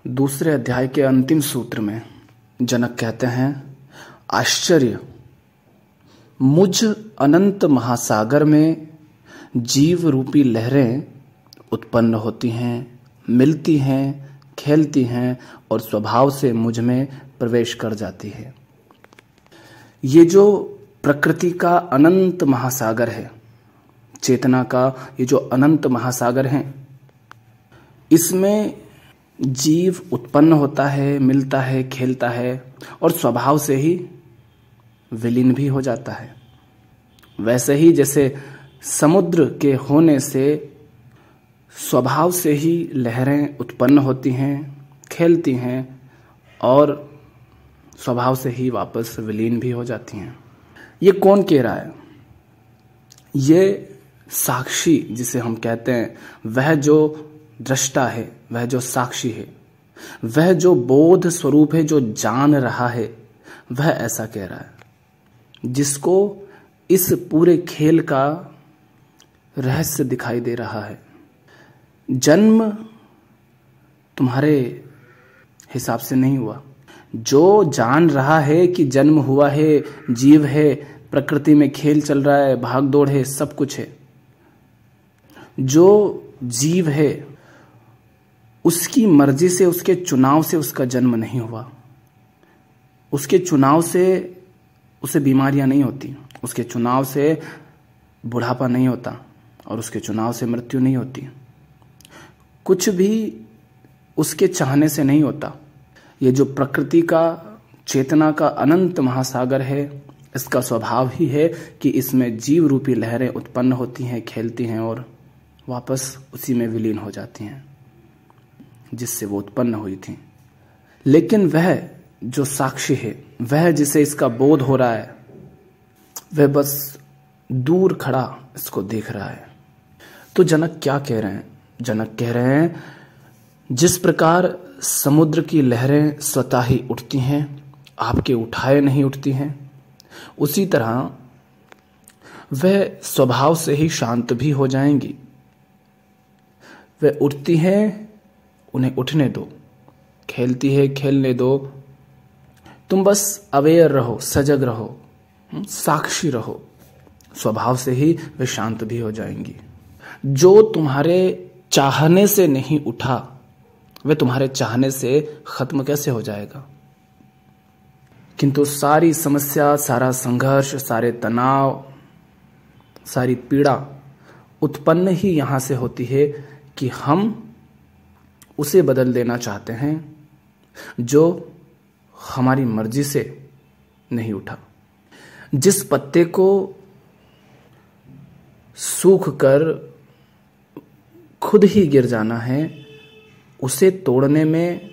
दूसरे अध्याय के अंतिम सूत्र में जनक कहते हैं, आश्चर्य, मुझ अनंत महासागर में जीव रूपी लहरें उत्पन्न होती हैं, मिलती हैं, खेलती हैं और स्वभाव से मुझ में प्रवेश कर जाती है। ये जो प्रकृति का अनंत महासागर है, चेतना का ये जो अनंत महासागर है, इसमें जीव उत्पन्न होता है, मिलता है, खेलता है और स्वभाव से ही विलीन भी हो जाता है। वैसे ही जैसे समुद्र के होने से स्वभाव से ही लहरें उत्पन्न होती हैं, खेलती हैं और स्वभाव से ही वापस विलीन भी हो जाती हैं। ये कौन कह रहा है? ये साक्षी जिसे हम कहते हैं, वह जो दृष्टा है, वह जो साक्षी है, वह जो बोध स्वरूप है, जो जान रहा है, वह ऐसा कह रहा है, जिसको इस पूरे खेल का रहस्य दिखाई दे रहा है। जन्म तुम्हारे हिसाब से नहीं हुआ। जो जान रहा है कि जन्म हुआ है, जीव है, प्रकृति में खेल चल रहा है, भाग दौड़ है, सब कुछ है, जो जीव है उसकी मर्जी से, उसके चुनाव से उसका जन्म नहीं हुआ। उसके चुनाव से उसे बीमारियां नहीं होती, उसके चुनाव से बुढ़ापा नहीं होता और उसके चुनाव से मृत्यु नहीं होती। कुछ भी उसके चाहने से नहीं होता। ये जो प्रकृति का, चेतना का अनंत महासागर है, इसका स्वभाव ही है कि इसमें जीव रूपी लहरें उत्पन्न होती हैं, खेलती हैं और वापस उसी में विलीन हो जाती हैं जिससे वो उत्पन्न हुई थी। लेकिन वह जो साक्षी है, वह जिसे इसका बोध हो रहा है, वह बस दूर खड़ा इसको देख रहा है। तो जनक क्या कह रहे हैं? जनक कह रहे हैं, जिस प्रकार समुद्र की लहरें स्वतः ही उठती हैं, आपके उठाए नहीं उठती हैं, उसी तरह वह स्वभाव से ही शांत भी हो जाएंगी। वह उठती हैं, उन्हें उठने दो, खेलती है, खेलने दो, तुम बस अवेयर रहो, सजग रहो, साक्षी रहो, स्वभाव से ही वे शांत भी हो जाएंगी। जो तुम्हारे चाहने से नहीं उठा, वे तुम्हारे चाहने से खत्म कैसे हो जाएगा? किंतु सारी समस्या, सारा संघर्ष, सारे तनाव, सारी पीड़ा उत्पन्न ही यहां से होती है कि हम उसे बदल देना चाहते हैं जो हमारी मर्जी से नहीं उठा। जिस पत्ते को सूख कर खुद ही गिर जाना है, उसे तोड़ने में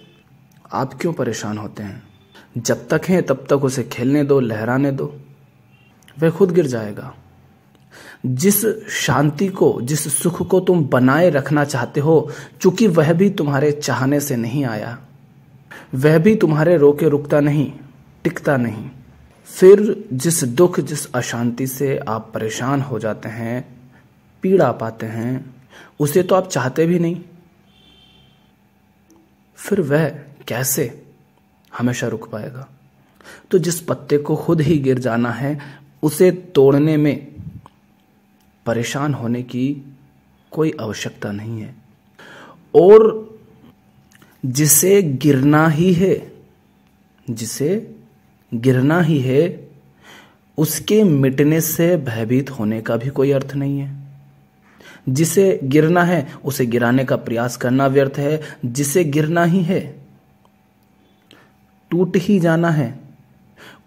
आप क्यों परेशान होते हैं? जब तक है तब तक उसे खेलने दो, लहराने दो, वह खुद गिर जाएगा। जिस शांति को, जिस सुख को तुम बनाए रखना चाहते हो, चूंकि वह भी तुम्हारे चाहने से नहीं आया, वह भी तुम्हारे रोके रुकता नहीं, टिकता नहीं, फिर जिस दुख, जिस अशांति से आप परेशान हो जाते हैं, पीड़ा पाते हैं, उसे तो आप चाहते भी नहीं, फिर वह कैसे हमेशा रुक पाएगा? तो जिस पत्ते को खुद ही गिर जाना है, उसे तोड़ने में परेशान होने की कोई आवश्यकता नहीं है। और जिसे गिरना ही है, जिसे गिरना ही है, उसके मिटने से भयभीत होने का भी कोई अर्थ नहीं है। जिसे गिरना है उसे गिराने का प्रयास करना व्यर्थ है। जिसे गिरना ही है, टूट ही जाना है,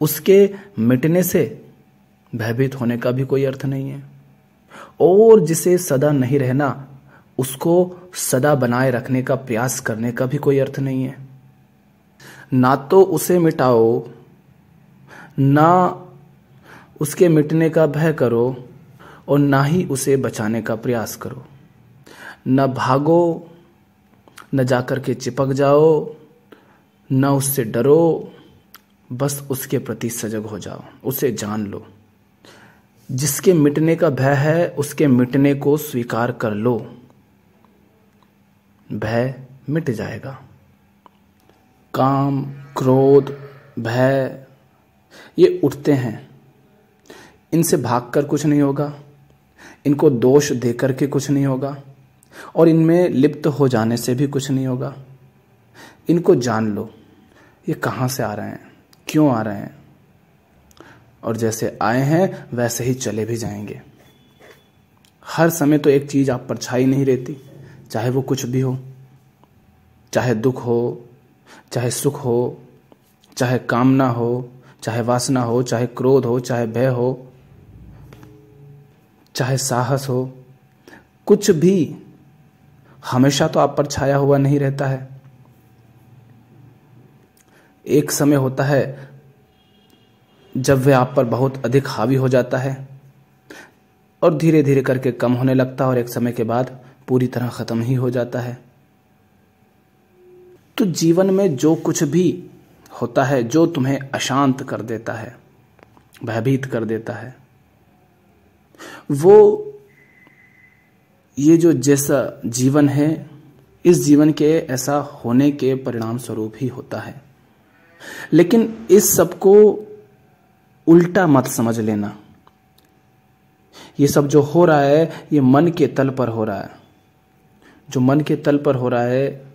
उसके मिटने से भयभीत होने का भी कोई अर्थ नहीं है। और जिसे सदा नहीं रहना, उसको सदा बनाए रखने का प्रयास करने का भी कोई अर्थ नहीं है। ना तो उसे मिटाओ, ना उसके मिटने का भय करो और ना ही उसे बचाने का प्रयास करो। न भागो, न जाकर के चिपक जाओ, न उससे डरो, बस उसके प्रति सजग हो जाओ, उसे जान लो। जिसके मिटने का भय है, उसके मिटने को स्वीकार कर लो, भय मिट जाएगा। काम, क्रोध, भय ये उठते हैं। इनसे भागकर कुछ नहीं होगा, इनको दोष देकर के कुछ नहीं होगा, और इनमें लिप्त हो जाने से भी कुछ नहीं होगा। इनको जान लो, ये कहाँ से आ रहे हैं, क्यों आ रहे हैं, और जैसे आए हैं वैसे ही चले भी जाएंगे। हर समय तो एक चीज आप पर छाई नहीं रहती, चाहे वो कुछ भी हो, चाहे दुख हो, चाहे सुख हो, चाहे कामना हो, चाहे वासना हो, चाहे क्रोध हो, चाहे भय हो, चाहे साहस हो, कुछ भी हमेशा तो आप पर छाया हुआ नहीं रहता है। एक समय होता है जब वह आप पर बहुत अधिक हावी हो जाता है और धीरे धीरे करके कम होने लगता है, और एक समय के बाद पूरी तरह खत्म ही हो जाता है। तो जीवन में जो कुछ भी होता है, जो तुम्हें अशांत कर देता है, भयभीत कर देता है, वो ये जो जैसा जीवन है, इस जीवन के ऐसा होने के परिणाम स्वरूप ही होता है। लेकिन इस सब को उल्टा मत समझ लेना। ये सब जो हो रहा है ये मन के तल पर हो रहा है। जो मन के तल पर हो रहा है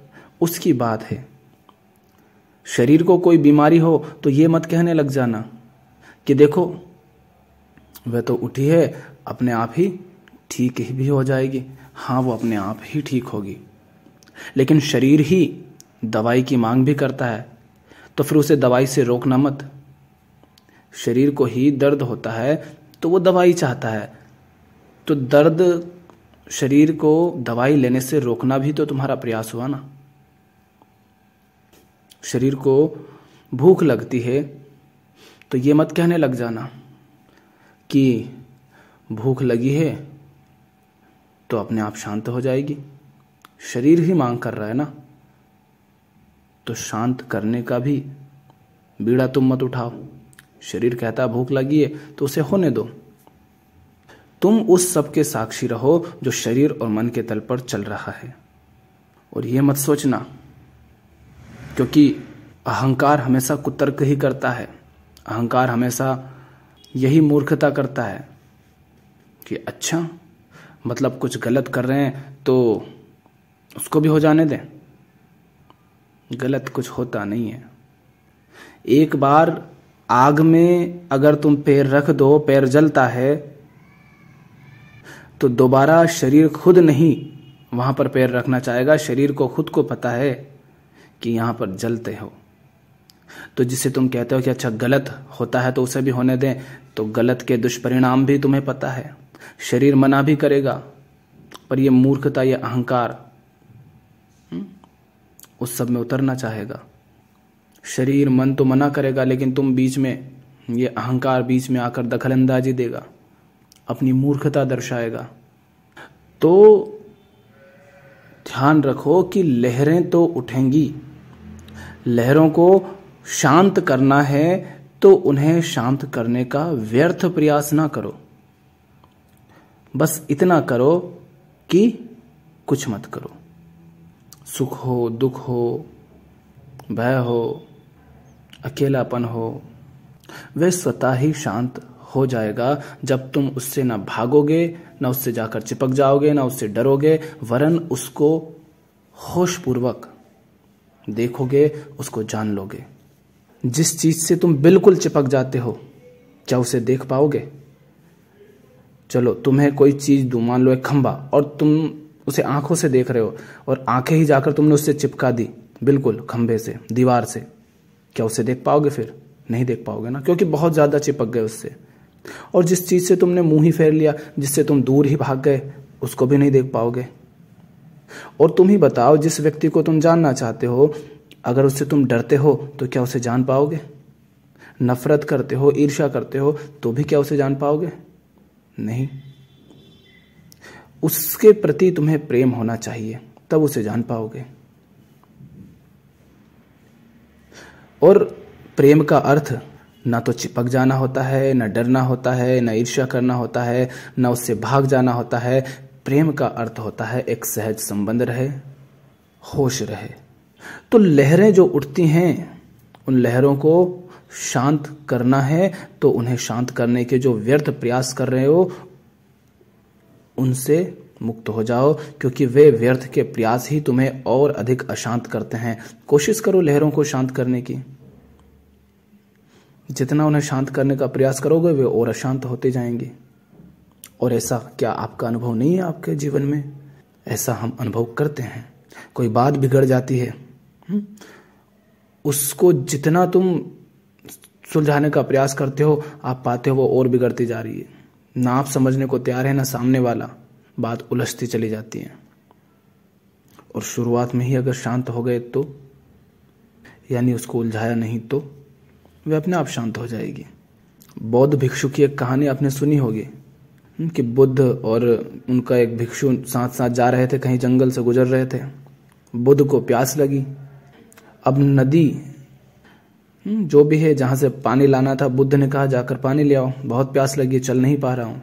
उसकी बात है। शरीर को कोई बीमारी हो तो ये मत कहने लग जाना कि देखो वह तो उठी है, अपने आप ही ठीक ही भी हो जाएगी। हाँ, वो अपने आप ही ठीक होगी। लेकिन शरीर ही दवाई की मांग भी करता है, तो फिर उसे दवाई से रोकना मत। शरीर को ही दर्द होता है तो वो दवाई चाहता है, तो दर्द शरीर को दवाई लेने से रोकना भी तो तुम्हारा प्रयास हुआ ना। शरीर को भूख लगती है तो ये मत कहने लग जाना कि भूख लगी है तो अपने आप शांत हो जाएगी। शरीर ही मांग कर रहा है ना, तो शांत करने का भी बीड़ा तुम मत उठाओ। शरीर कहता भूख लगी है तो उसे होने दो। तुम उस सब के साक्षी रहो जो शरीर और मन के तल पर चल रहा है। और ये मत सोचना, क्योंकि अहंकार हमेशा कुतर्क ही करता है। अहंकार हमेशा यही मूर्खता करता है कि अच्छा मतलब कुछ गलत कर रहे हैं तो उसको भी हो जाने दें। गलत कुछ होता नहीं है। एक बार आग में अगर तुम पैर रख दो, पैर जलता है, तो दोबारा शरीर खुद नहीं वहां पर पैर रखना चाहेगा। शरीर को खुद को पता है कि यहां पर जलते हो। तो जिसे तुम कहते हो कि अच्छा गलत होता है तो उसे भी होने दें, तो गलत के दुष्परिणाम भी तुम्हें पता है। शरीर मना भी करेगा, पर यह मूर्खता, यह अहंकार उस सब में उतरना चाहेगा। शरीर मन तो मना करेगा, लेकिन तुम बीच में, ये अहंकार बीच में आकर दखलंदाजी देगा, अपनी मूर्खता दर्शाएगा। तो ध्यान रखो कि लहरें तो उठेंगी। लहरों को शांत करना है तो उन्हें शांत करने का व्यर्थ प्रयास ना करो। बस इतना करो कि कुछ मत करो। सुख हो, दुख हो, भय हो, अकेलापन हो, वह स्वतः ही शांत हो जाएगा जब तुम उससे ना भागोगे, ना उससे जाकर चिपक जाओगे, ना उससे डरोगे, वरन उसको होशपूर्वक देखोगे, उसको जान लोगे। जिस चीज से तुम बिल्कुल चिपक जाते हो, क्या उसे देख पाओगे? चलो तुम्हें कोई चीज दूं, मान लो एक खंबा, और तुम उसे आंखों से देख रहे हो, और आंखें ही जाकर तुमने उससे चिपका दी बिल्कुल खंबे से, दीवार से, क्या उसे देख पाओगे? फिर नहीं देख पाओगे ना, क्योंकि बहुत ज्यादा चिपक गए उससे। और जिस चीज से तुमने मुंह ही फेर लिया, जिससे तुम दूर ही भाग गए, उसको भी नहीं देख पाओगे। और तुम ही बताओ, जिस व्यक्ति को तुम जानना चाहते हो, अगर उससे तुम डरते हो तो क्या उसे जान पाओगे? नफरत करते हो, ईर्ष्या करते हो, तो भी क्या उसे जान पाओगे? नहीं। उसके प्रति तुम्हें प्रेम होना चाहिए, तब उसे जान पाओगे। और प्रेम का अर्थ ना तो चिपक जाना होता है, ना डरना होता है, ना ईर्ष्या करना होता है, ना उससे भाग जाना होता है। प्रेम का अर्थ होता है एक सहज संबंध रहे, होश रहे, तो लहरें जो उठती हैं उन लहरों को शांत करना है, तो उन्हें शांत करने के जो व्यर्थ प्रयास कर रहे हो उनसे मुक्त हो जाओ, क्योंकि वे व्यर्थ के प्रयास ही तुम्हें और अधिक अशांत करते हैं। कोशिश करो लहरों को शांत करने की। जितना उन्हें शांत करने का प्रयास करोगे वे और अशांत होते जाएंगे। और ऐसा क्या आपका अनुभव नहीं है आपके जीवन में? ऐसा हम अनुभव करते हैं। कोई बात बिगड़ जाती है, उसको जितना तुम सुलझाने का प्रयास करते हो आप पाते हो वो और बिगड़ती जा रही है। ना आप समझने को तैयार है ना सामने वाला, बात उलझती चली जाती है। और शुरुआत में ही अगर शांत हो गए तो, यानी उसको उलझाया नहीं तो वे अपने आप शांत हो जाएगी। बौद्ध भिक्षु की एक कहानी आपने सुनी होगी कि बुद्ध और उनका एक भिक्षु साथ साथ जा रहे थे, कहीं जंगल से गुजर रहे थे। बुद्ध को प्यास लगी। अब नदी जो भी है जहां से पानी लाना था, बुद्ध ने कहा जाकर पानी ले आओ, बहुत प्यास लगी, चल नहीं पा रहा हूं।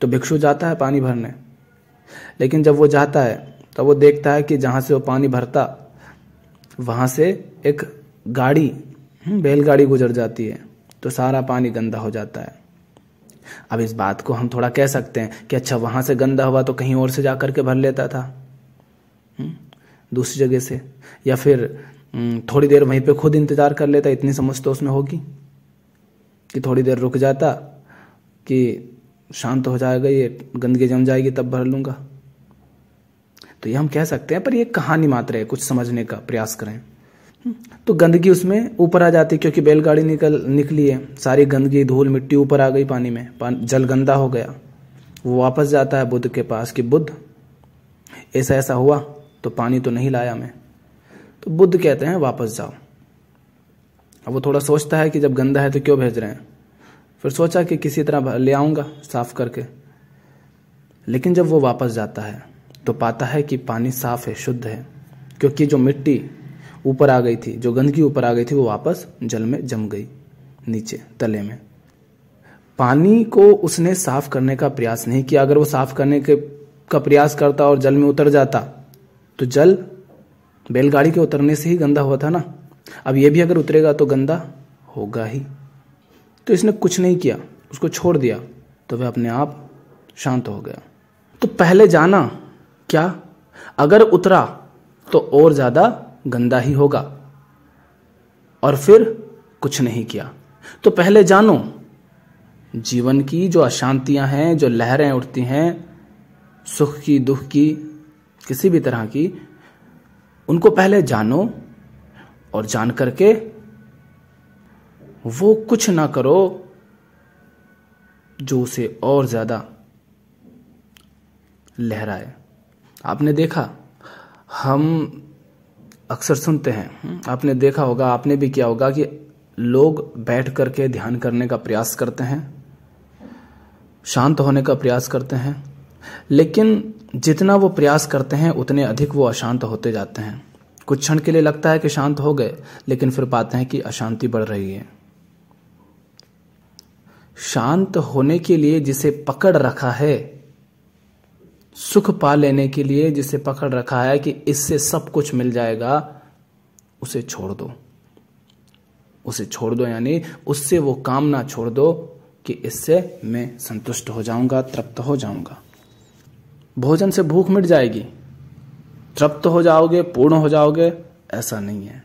तो भिक्षु जाता है पानी भरने, लेकिन जब वो जाता है तो वो देखता है कि जहां से वो पानी भरता वहां से एक गाड़ी, बैलगाड़ी गुजर जाती है, तो सारा पानी गंदा हो जाता है। अब इस बात को हम थोड़ा कह सकते हैं कि अच्छा वहां से गंदा हुआ तो कहीं और से जाकर के भर लेता था दूसरी जगह से, या फिर थोड़ी देर वहीं पे खुद इंतजार कर लेता। इतनी समझ तो उसमें होगी कि थोड़ी देर रुक जाता कि शांत हो जाएगा, ये गंदगी जम जाएगी तब भर लूंगा। तो ये हम कह सकते हैं, पर ये कहानी मात्र है, कुछ समझने का प्रयास करें। तो गंदगी उसमें ऊपर आ जाती क्योंकि बैलगाड़ी निकली है, सारी गंदगी धूल मिट्टी ऊपर आ गई पानी में, जल गंदा हो गया। वो वापस जाता है बुद्ध के पास कि बुद्ध ऐसा ऐसा हुआ तो पानी तो नहीं लाया मैं। तो बुद्ध कहते हैं वापस जाओ। अब वो थोड़ा सोचता है कि जब गंदा है तो क्यों भेज रहे हैं, फिर सोचा कि किसी तरह ले आऊंगा साफ करके। लेकिन जब वो वापस जाता है तो पाता है कि पानी साफ है, शुद्ध है, क्योंकि जो मिट्टी ऊपर आ गई थी, जो गंदगी ऊपर आ गई थी, वो वापस जल में जम गई नीचे तले में। पानी को उसने साफ करने का प्रयास नहीं किया। अगर वो साफ करने का प्रयास करता और जल में उतर जाता तो जल बैलगाड़ी के उतरने से ही गंदा हुआ था ना। अब ये भी अगर उतरेगा तो गंदा होगा ही। तो इसने कुछ नहीं किया, उसको छोड़ दिया, तो वह अपने आप शांत हो गया। तो पहले जाना क्या, अगर उतरा तो और ज्यादा गंदा ही होगा, और फिर कुछ नहीं किया। तो पहले जानो जीवन की जो अशांतियां हैं, जो लहरें उठती हैं, सुख की दुख की किसी भी तरह की, उनको पहले जानो और जान करके वो कुछ ना करो जो उसे और ज्यादा लहराए। आपने देखा, हम अक्सर सुनते हैं, आपने देखा होगा, आपने भी किया होगा कि लोग बैठ करके ध्यान करने का प्रयास करते हैं, शांत होने का प्रयास करते हैं, लेकिन जितना वो प्रयास करते हैं उतने अधिक वो अशांत होते जाते हैं। कुछ क्षण के लिए लगता है कि शांत हो गए, लेकिन फिर पाते हैं कि अशांति बढ़ रही है। शांत होने के लिए जिसे पकड़ रखा है, सुख पा लेने के लिए जिसे पकड़ रखा है कि इससे सब कुछ मिल जाएगा, उसे छोड़ दो। उसे छोड़ दो यानी उससे वो कामना छोड़ दो कि इससे मैं संतुष्ट हो जाऊंगा, तृप्त हो जाऊंगा। भोजन से भूख मिट जाएगी, तृप्त हो जाओगे, पूर्ण हो जाओगे, ऐसा नहीं है।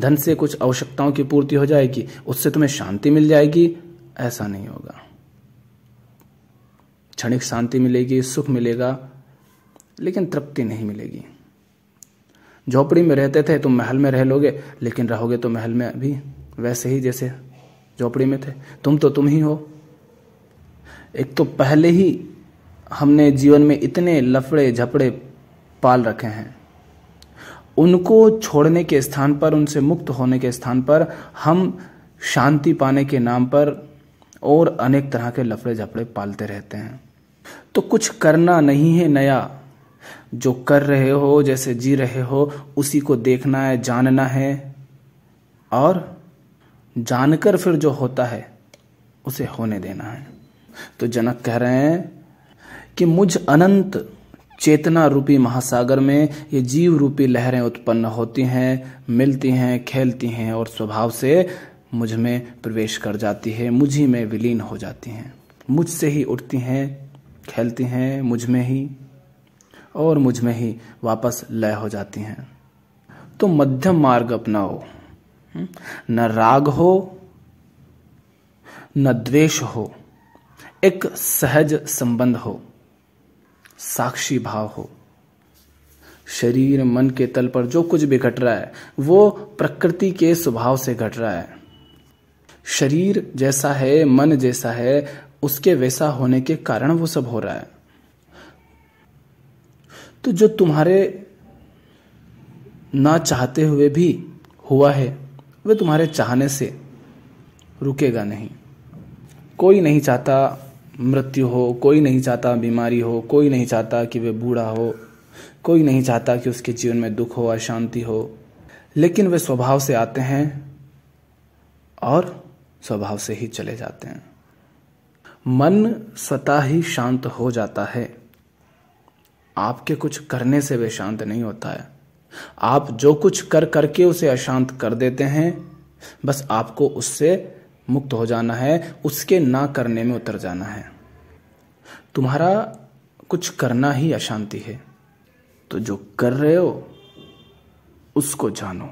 धन से कुछ आवश्यकताओं की पूर्ति हो जाएगी, उससे तुम्हें शांति मिल जाएगी, ऐसा नहीं होगा। क्षणिक शांति मिलेगी, सुख मिलेगा, लेकिन तृप्ति नहीं मिलेगी। झोपड़ी में रहते थे, तुम महल में रह लोगे, लेकिन रहोगे तो महल में अभी वैसे ही जैसे झोपड़ी में थे। तुम तो तुम ही हो। एक तो पहले ही हमने जीवन में इतने लफड़े झपड़े पाल रखे हैं, उनको छोड़ने के स्थान पर, उनसे मुक्त होने के स्थान पर हम शांति पाने के नाम पर और अनेक तरह के लफड़े झपड़े पालते रहते हैं। तो कुछ करना नहीं है नया, जो कर रहे हो, जैसे जी रहे हो, उसी को देखना है, जानना है, और जानकर फिर जो होता है उसे होने देना है। तो जनक कह रहे हैं कि मुझ अनंत चेतना रूपी महासागर में ये जीव रूपी लहरें उत्पन्न होती हैं, मिलती हैं, खेलती हैं और स्वभाव से मुझ में प्रवेश कर जाती है, मुझ ही में विलीन हो जाती हैं। मुझसे ही उठती हैं, खेलती हैं मुझ में ही और मुझ में ही वापस लय हो जाती हैं। तो मध्यम मार्ग अपनाओ, न राग हो न द्वेष हो, एक सहज संबंध हो, साक्षी भाव हो। शरीर मन के तल पर जो कुछ भी घट रहा है वो प्रकृति के स्वभाव से घट रहा है। शरीर जैसा है, मन जैसा है, उसके वैसा होने के कारण वो सब हो रहा है। तो जो तुम्हारे ना चाहते हुए भी हुआ है वह तुम्हारे चाहने से रुकेगा नहीं। कोई नहीं चाहता मृत्यु हो, कोई नहीं चाहता बीमारी हो, कोई नहीं चाहता कि वह बूढ़ा हो, कोई नहीं चाहता कि उसके जीवन में दुख हो, अशांति हो, लेकिन वे स्वभाव से आते हैं और स्वभाव से ही चले जाते हैं। मन स्वतः ही शांत हो जाता है, आपके कुछ करने से वे शांत नहीं होता है। आप जो कुछ कर करके उसे अशांत कर देते हैं, बस आपको उससे मुक्त हो जाना है, उसके ना करने में उतर जाना है। तुम्हारा कुछ करना ही अशांति है, तो जो कर रहे हो उसको जानो।